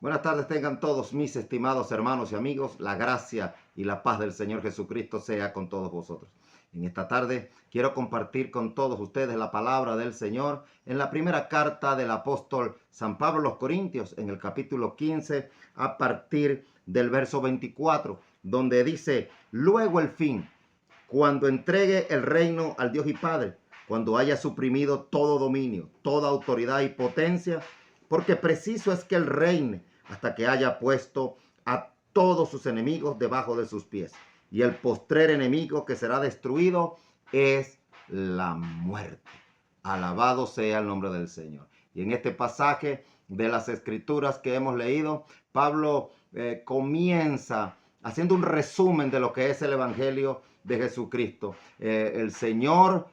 Buenas tardes tengan todos mis estimados hermanos y amigos. La gracia y la paz del Señor Jesucristo sea con todos vosotros. En esta tarde quiero compartir con todos ustedes la palabra del Señor en la primera carta del apóstol San Pablo a los Corintios, en el capítulo 15, a partir del verso 24, donde dice: luego el fin, cuando entregue el reino al Dios y Padre, cuando haya suprimido todo dominio, toda autoridad y potencia, porque preciso es que Él reine hasta que haya puesto a todos sus enemigos debajo de sus pies. Y el postrer enemigo que será destruido es la muerte. Alabado sea el nombre del Señor. Y en este pasaje de las Escrituras que hemos leído, Pablo comienza haciendo un resumen de lo que es el Evangelio de Jesucristo. El Señor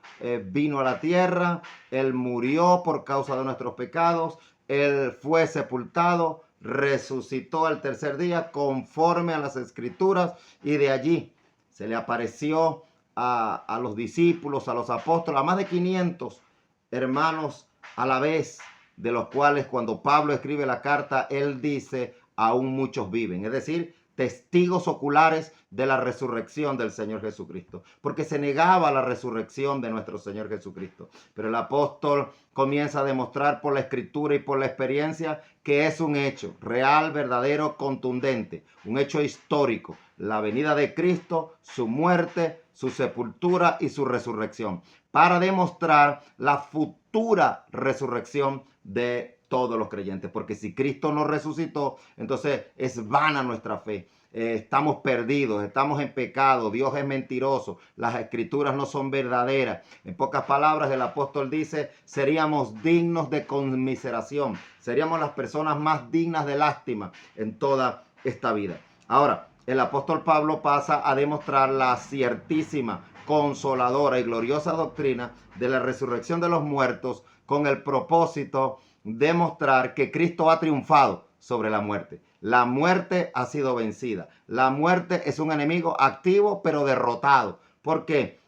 vino a la tierra, Él murió por causa de nuestros pecados, Él fue sepultado, resucitó al tercer día conforme a las Escrituras, y de allí se le apareció a los discípulos, a los apóstoles, a más de 500 hermanos a la vez, de los cuales cuando Pablo escribe la carta, él dice: aún muchos viven. Es decir, testigos oculares de la resurrección del Señor Jesucristo, porque se negaba la resurrección de nuestro Señor Jesucristo. Pero el apóstol comienza a demostrar por la escritura y por la experiencia que es un hecho real, verdadero, contundente, un hecho histórico: la venida de Cristo, su muerte, su sepultura y su resurrección, para demostrar la futura resurrección de todos los creyentes. Porque si Cristo no resucitó, entonces es vana nuestra fe. Estamos perdidos, estamos en pecado, Dios es mentiroso, las escrituras no son verdaderas. En pocas palabras, el apóstol dice: seríamos dignos de conmiseración, seríamos las personas más dignas de lástima en toda esta vida. Ahora, el apóstol Pablo pasa a demostrar la ciertísima, consoladora y gloriosa doctrina de la resurrección de los muertos, con el propósito de mostrar que Cristo ha triunfado sobre la muerte. La muerte ha sido vencida. La muerte es un enemigo activo pero derrotado. ¿Por qué?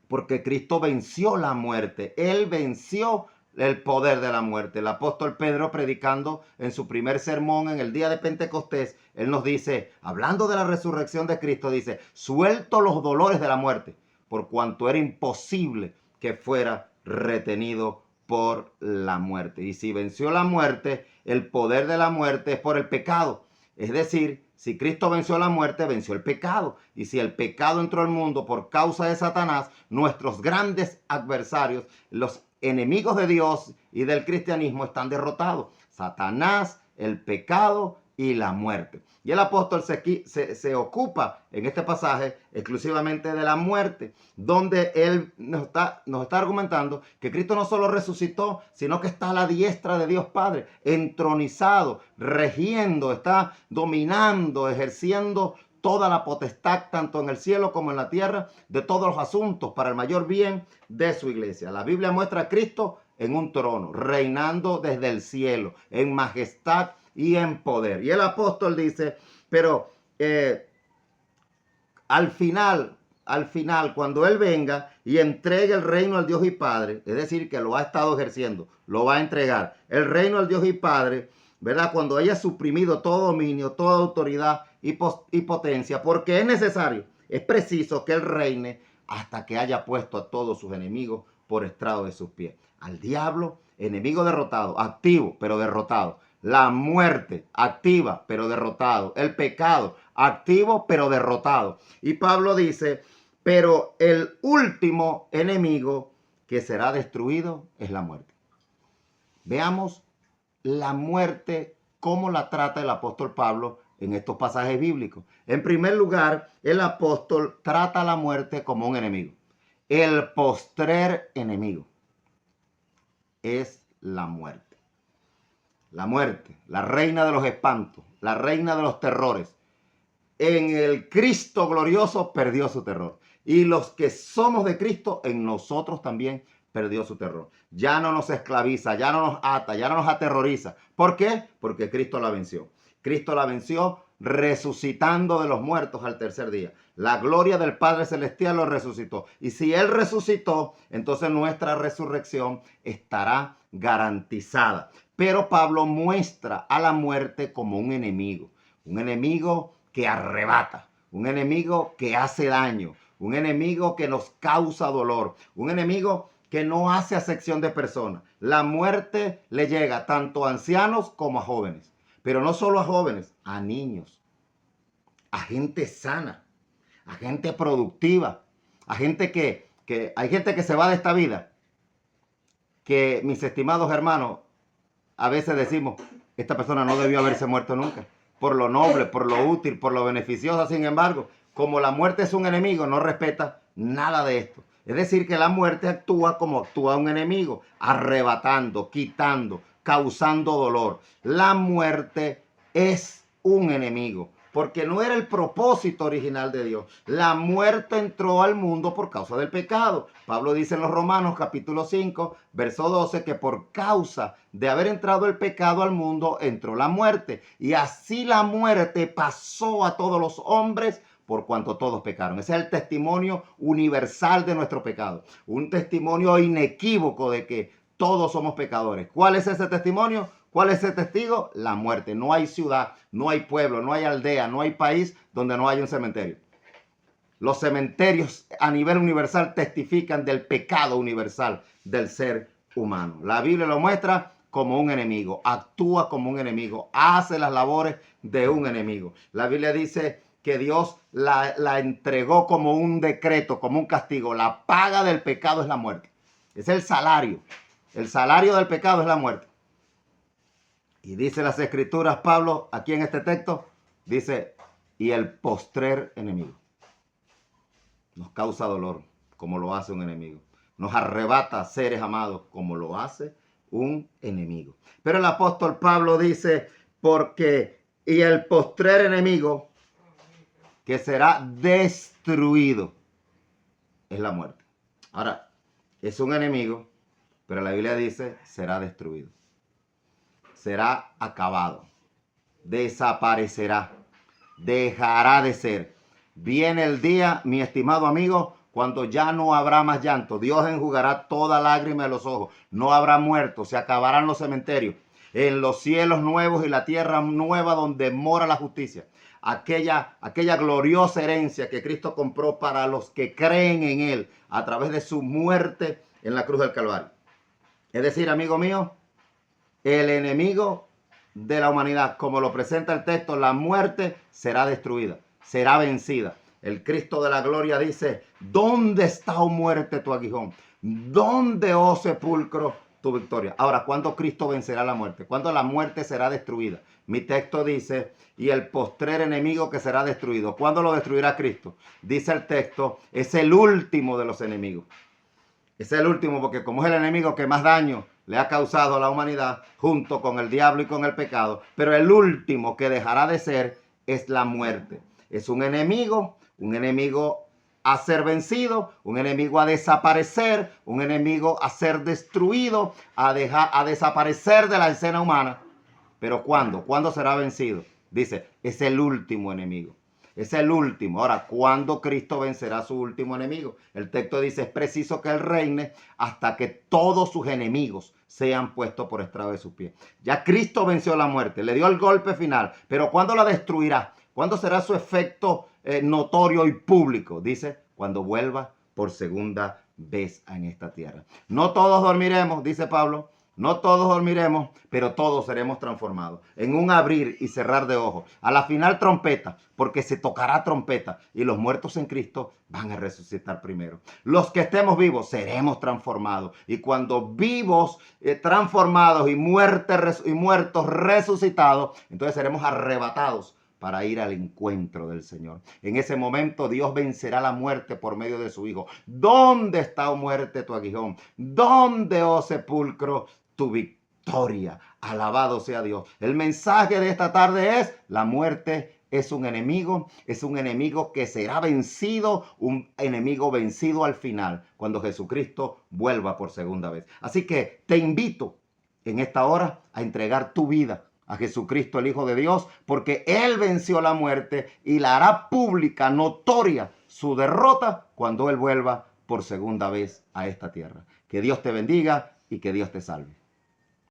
Porque Cristo venció la muerte. Él venció el poder de la muerte. El apóstol Pedro, predicando en su primer sermón en el día de Pentecostés, él nos dice, hablando de la resurrección de Cristo, dice: suelto los dolores de la muerte, por cuanto era imposible que fuera retenido por la muerte. Y si venció la muerte, el poder de la muerte es por el pecado. Es decir, si Cristo venció la muerte, venció el pecado. Y si el pecado entró al mundo por causa de Satanás, nuestros grandes adversarios, los enemigos de Dios y del cristianismo, están derrotados: Satanás, el pecado y la muerte. Y el apóstol se ocupa en este pasaje exclusivamente de la muerte, donde él nos está argumentando que Cristo no solo resucitó, sino que está a la diestra de Dios Padre, entronizado, regiendo, está dominando, ejerciendo toda la potestad, tanto en el cielo como en la tierra, de todos los asuntos para el mayor bien de su iglesia. La Biblia muestra a Cristo en un trono, reinando desde el cielo, en majestad y en poder. Y el apóstol dice: pero al final, cuando Él venga y entregue el reino al Dios y Padre, es decir, que lo ha estado ejerciendo, lo va a entregar, el reino al Dios y Padre, ¿verdad? Cuando haya suprimido todo dominio, toda autoridad y potencia, porque es necesario, es preciso que Él reine hasta que haya puesto a todos sus enemigos por estrado de sus pies. Al diablo, enemigo derrotado, activo, pero derrotado. La muerte, activa, pero derrotado. El pecado, activo, pero derrotado. Y Pablo dice: pero el último enemigo que será destruido es la muerte. Veamos la muerte, cómo la trata el apóstol Pablo en estos pasajes bíblicos. En primer lugar, el apóstol trata a la muerte como un enemigo. El postrer enemigo es la muerte. La muerte, la reina de los espantos, la reina de los terrores. En el Cristo glorioso perdió su terror. Y los que somos de Cristo, en nosotros también perdió su terror. Ya no nos esclaviza, ya no nos ata, ya no nos aterroriza. ¿Por qué? Porque Cristo la venció. Cristo la venció resucitando de los muertos al tercer día. La gloria del Padre Celestial lo resucitó. Y si Él resucitó, entonces nuestra resurrección estará garantizada. Pero Pablo muestra a la muerte como un enemigo que arrebata, un enemigo que hace daño, un enemigo que nos causa dolor, un enemigo que no hace acepción de personas. La muerte le llega tanto a ancianos como a jóvenes, pero no solo a jóvenes, a niños, a gente sana, a gente productiva, a gente que hay gente que se va de esta vida, que mis estimados hermanos, a veces decimos, esta persona no debió haberse muerto nunca, por lo noble, por lo útil, por lo beneficiosa. Sin embargo, como la muerte es un enemigo, no respeta nada de esto. Es decir, que la muerte actúa como actúa un enemigo, arrebatando, quitando, causando dolor. La muerte es un enemigo, porque no era el propósito original de Dios. La muerte entró al mundo por causa del pecado. Pablo dice en los Romanos capítulo 5, verso 12, que por causa de haber entrado el pecado al mundo, entró la muerte. Y así la muerte pasó a todos los hombres por cuanto todos pecaron. Ese es el testimonio universal de nuestro pecado. Un testimonio inequívoco de que todos somos pecadores. ¿Cuál es ese testimonio? ¿Cuál es el testigo? La muerte. No hay ciudad, no hay pueblo, no hay aldea, no hay país donde no haya un cementerio. Los cementerios a nivel universal testifican del pecado universal del ser humano. La Biblia lo muestra como un enemigo, actúa como un enemigo, hace las labores de un enemigo. La Biblia dice que Dios la entregó como un decreto, como un castigo. La paga del pecado es la muerte. Es el salario. El salario del pecado es la muerte. Y dice las escrituras, Pablo, aquí en este texto, dice, y el postrer enemigo. Nos causa dolor, como lo hace un enemigo. Nos arrebata seres amados, como lo hace un enemigo. Pero el apóstol Pablo dice, porque, y el postrer enemigo, que será destruido, es la muerte. Ahora, es un enemigo, pero la Biblia dice, será destruido. Será acabado, desaparecerá, dejará de ser. Viene el día, mi estimado amigo, cuando ya no habrá más llanto. Dios enjugará toda lágrima de los ojos. No habrá muertos, se acabarán los cementerios. En los cielos nuevos y la tierra nueva donde mora la justicia. Aquella gloriosa herencia que Cristo compró para los que creen en Él a través de su muerte en la cruz del Calvario. Es decir, amigo mío, el enemigo de la humanidad, como lo presenta el texto, la muerte será destruida, será vencida. El Cristo de la gloria dice, ¿dónde está, oh muerte, tu aguijón? ¿Dónde, oh sepulcro, tu victoria? Ahora, ¿cuándo Cristo vencerá la muerte? ¿Cuándo la muerte será destruida? Mi texto dice, y el postrer enemigo que será destruido. ¿Cuándo lo destruirá Cristo? Dice el texto, es el último de los enemigos. Es el último porque como es el enemigo que más daño le ha causado a la humanidad, junto con el diablo y con el pecado, pero el último que dejará de ser es la muerte. Es un enemigo a ser vencido, un enemigo a desaparecer, un enemigo a ser destruido, a desaparecer de la escena humana. Pero ¿cuándo? ¿Cuándo será vencido? Dice, es el último enemigo. Es el último. Ahora, ¿cuándo Cristo vencerá a su último enemigo? El texto dice, es preciso que Él reine hasta que todos sus enemigos sean puestos por estrado de sus pies. Ya Cristo venció la muerte, le dio el golpe final, pero ¿cuándo la destruirá? ¿Cuándo será su efecto notorio y público? Dice, cuando vuelva por segunda vez en esta tierra. No todos dormiremos, dice Pablo. No todos dormiremos, pero todos seremos transformados. En un abrir y cerrar de ojos. A la final trompeta, porque se tocará trompeta y los muertos en Cristo van a resucitar primero. Los que estemos vivos seremos transformados. Y cuando vivos, transformados y muertos resucitados, entonces seremos arrebatados para ir al encuentro del Señor. En ese momento Dios vencerá la muerte por medio de su Hijo. ¿Dónde está, oh muerte, tu aguijón? ¿Dónde, oh sepulcro, tu victoria? Alabado sea Dios. El mensaje de esta tarde es, la muerte es un enemigo que será vencido, un enemigo vencido al final, cuando Jesucristo vuelva por segunda vez. Así que te invito en esta hora a entregar tu vida a Jesucristo, el Hijo de Dios, porque Él venció la muerte y la hará pública, notoria, su derrota cuando Él vuelva por segunda vez a esta tierra. Que Dios te bendiga y que Dios te salve.